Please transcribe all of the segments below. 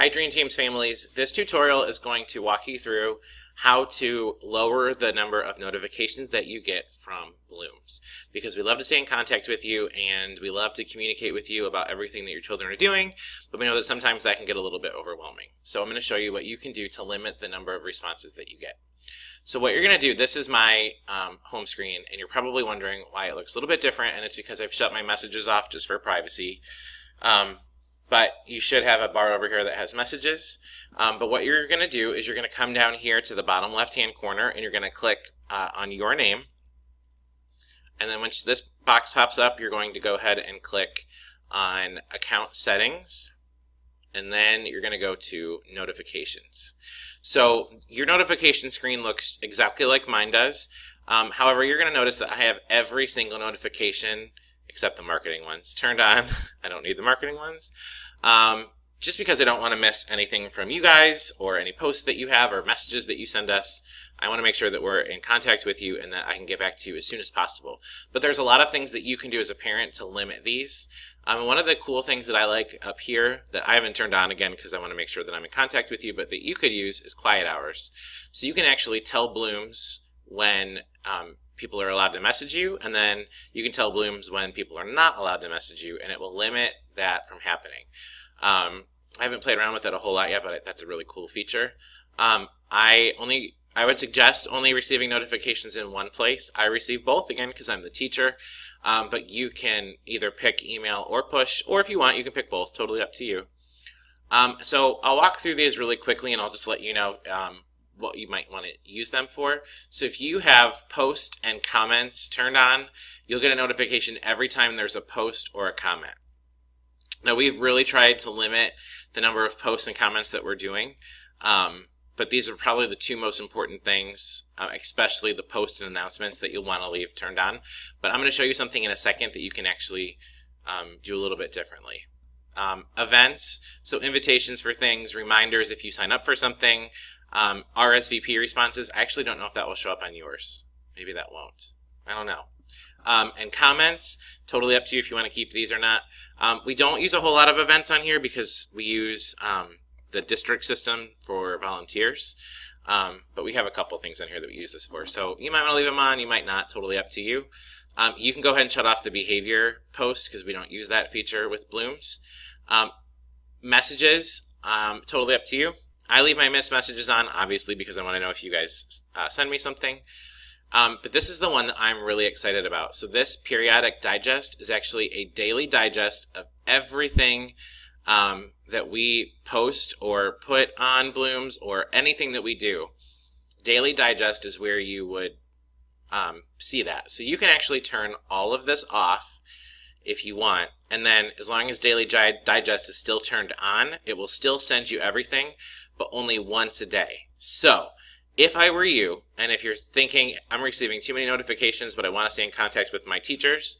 Hi Dream Teams families, this tutorial is going to walk you through how to lower the number of notifications that you get from Bloomz, because we love to stay in contact with you and we love to communicate with you about everything that your children are doing, but we know that sometimes that can get a little bit overwhelming. So I'm going to show you what you can do to limit the number of responses that you get. So what you're going to do, this is my home screen, and you're probably wondering why it looks a little bit different, and it's because I've shut my messages off just for privacy. But you should have a bar over here that has messages. But what you're going to do is you're going to come down here to the bottom left-hand corner and you're going to click on your name. And then once this box pops up, you're going to go ahead and click on Account Settings. And then you're going to go to Notifications. So your notification screen looks exactly like mine does. However, you're going to notice that I have every single notification except the marketing ones turned on. I don't need the marketing ones. Just because I don't want to miss anything from you guys or any posts that you have or messages that you send us. I want to make sure that we're in contact with you and that I can get back to you as soon as possible. But there's a lot of things that you can do as a parent to limit these. One of the cool things that I like up here that I haven't turned on again because I want to make sure that I'm in contact with you, but that you could use is quiet hours. So you can actually tell Bloomz when people are allowed to message you, and then you can tell Bloomz when people are not allowed to message you, and it will limit that from happening. I haven't played around with it a whole lot yet, but that's a really cool feature. I would suggest only receiving notifications in one place. I receive both, again, because I'm the teacher, but you can either pick email or push, or if you want, you can pick both, totally up to you. So I'll walk through these really quickly, and I'll just let you know what you might want to use them for. So if you have post and comments turned on, you'll get a notification every time there's a post or a comment. Now we've really tried to limit the number of posts and comments that we're doing, but these are probably the two most important things, especially the posts and announcements that you'll want to leave turned on. But I'm going to show you something in a second that you can actually do a little bit differently. Events, so invitations for things, reminders if you sign up for something, RSVP responses. I actually don't know if that will show up on yours. Maybe that won't. I don't know. And comments, totally up to you if you want to keep these or not. We don't use a whole lot of events on here because we use the district system for volunteers. But we have a couple things on here that we use this for. So you might want to leave them on, you might not, totally up to you. You can go ahead and shut off the behavior post because we don't use that feature with Bloomz. Messages, totally up to you. I leave my missed messages on, obviously, because I want to know if you guys send me something. But this is the one that I'm really excited about. So this periodic digest is actually a daily digest of everything that we post or put on Bloomz or anything that we do. Daily digest is where you would see that. So you can actually turn all of this off if you want. And then as long as daily digest is still turned on, it will still send you everything, but only once a day. So if I were you, and if you're thinking, I'm receiving too many notifications, but I want to stay in contact with my teachers,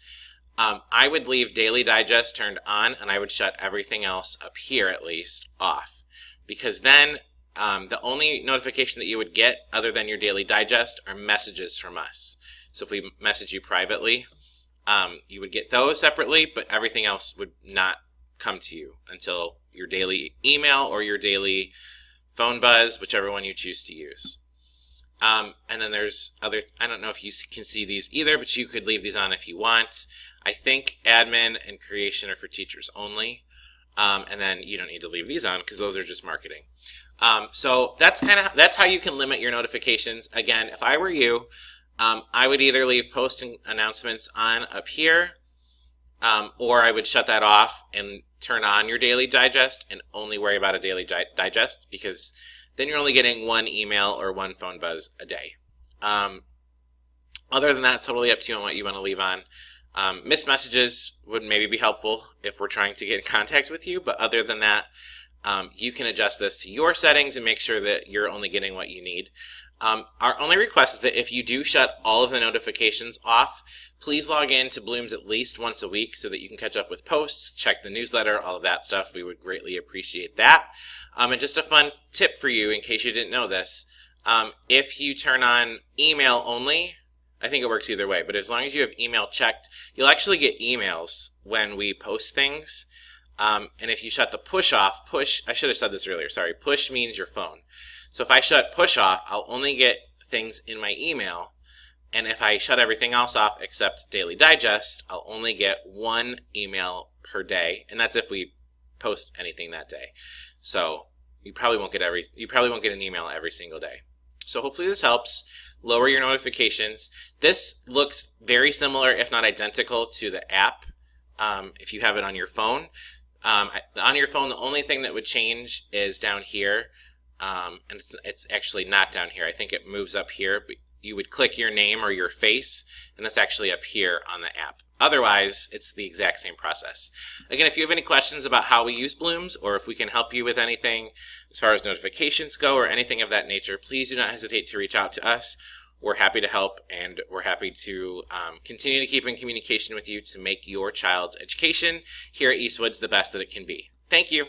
I would leave Daily Digest turned on, and I would shut everything else up here, at least, off. Because then the only notification that you would get, other than your Daily Digest, are messages from us. So if we message you privately, you would get those separately, but everything else would not come to you until your daily email or your daily phone buzz, whichever one you choose to use. And then there's other, I don't know if you can see these either, but you could leave these on if you want. I think admin and creation are for teachers only. And then you don't need to leave these on because those are just marketing. So that's how you can limit your notifications. Again, if I were you, I would either leave post and announcements on up here, or I would shut that off and turn on your daily digest and only worry about a daily digest, because then you're only getting one email or one phone buzz a day. Other than that, it's totally up to you on what you want to leave on. Missed messages would maybe be helpful if we're trying to get in contact with you, but other than that, you can adjust this to your settings and make sure that you're only getting what you need. Our only request is that if you do shut all of the notifications off, please log in to Bloomz at least once a week so that you can catch up with posts, check the newsletter, all of that stuff. We would greatly appreciate that. And just a fun tip for you in case you didn't know this, if you turn on email only, I think it works either way, but as long as you have email checked, you'll actually get emails when we post things. And if you shut the push off, I should have said this earlier, sorry, push means your phone. So if I shut push off, I'll only get things in my email. And if I shut everything else off except Daily Digest, I'll only get one email per day. And that's if we post anything that day. So you probably won't get an email every single day. So hopefully this helps. Lower your notifications. This looks very similar, if not identical, to the app if you have it on your phone. On your phone, the only thing that would change is down here. And it's actually not down here. I think it moves up here. But you would click your name or your face, and that's actually up here on the app. Otherwise, it's the exact same process. Again, if you have any questions about how we use Bloomz, or if we can help you with anything as far as notifications go or anything of that nature, please do not hesitate to reach out to us. We're happy to help, and we're happy to continue to keep in communication with you to make your child's education here at Eastwoods the best that it can be. Thank you.